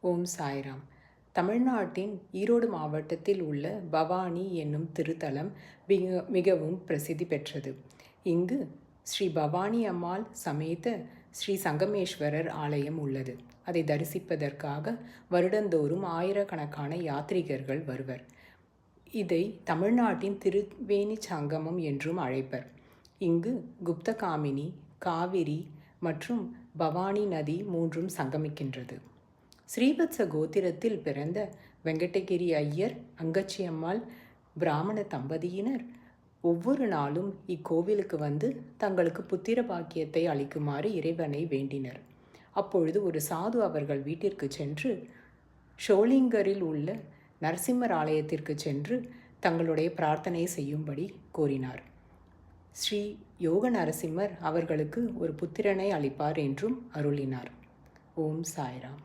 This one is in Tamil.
ஓம் சாய்ராம். தமிழ்நாட்டின் ஈரோடு மாவட்டத்தில் உள்ள பவானி என்னும் திருத்தலம் மிகவும் பிரசித்தி பெற்றது. இங்கு ஸ்ரீ பவானி அம்மாள் சமேத ஸ்ரீ சங்கமேஸ்வரர் ஆலயம் உள்ளது. அதை தரிசிப்பதற்காக வருடந்தோறும் ஆயிரக்கணக்கான யாத்ரீகர்கள் வருவர். இதை தமிழ்நாட்டின் திருவேணி சங்கமம் என்றும் அழைப்பர். இங்கு குப்தகாமினி, காவிரி மற்றும் பவானி நதி மூன்றும் சங்கமிக்கின்றது. ஸ்ரீவத்ச கோத்திரத்தில் பிறந்த வெங்கடகிரி ஐயர், அங்கச்சியம்மாள் பிராமண தம்பதியினர் ஒவ்வொரு நாளும் இக்கோவிலுக்கு வந்து தங்களுக்கு புத்திர பாக்கியத்தை அளிக்குமாறு இறைவனை வேண்டினர். அப்பொழுது ஒரு சாது அவர்கள் வீட்டிற்கு சென்று ஷோலிங்கரில் உள்ள நரசிம்மர் ஆலயத்திற்கு சென்று தங்களுடைய பிரார்த்தனை செய்யும்படி கோரினார். ஸ்ரீ யோக நரசிம்மர் அவர்களுக்கு ஒரு புத்திரனை அளிப்பார் என்றும் அருளினார். ஓம் சாய்ராம்.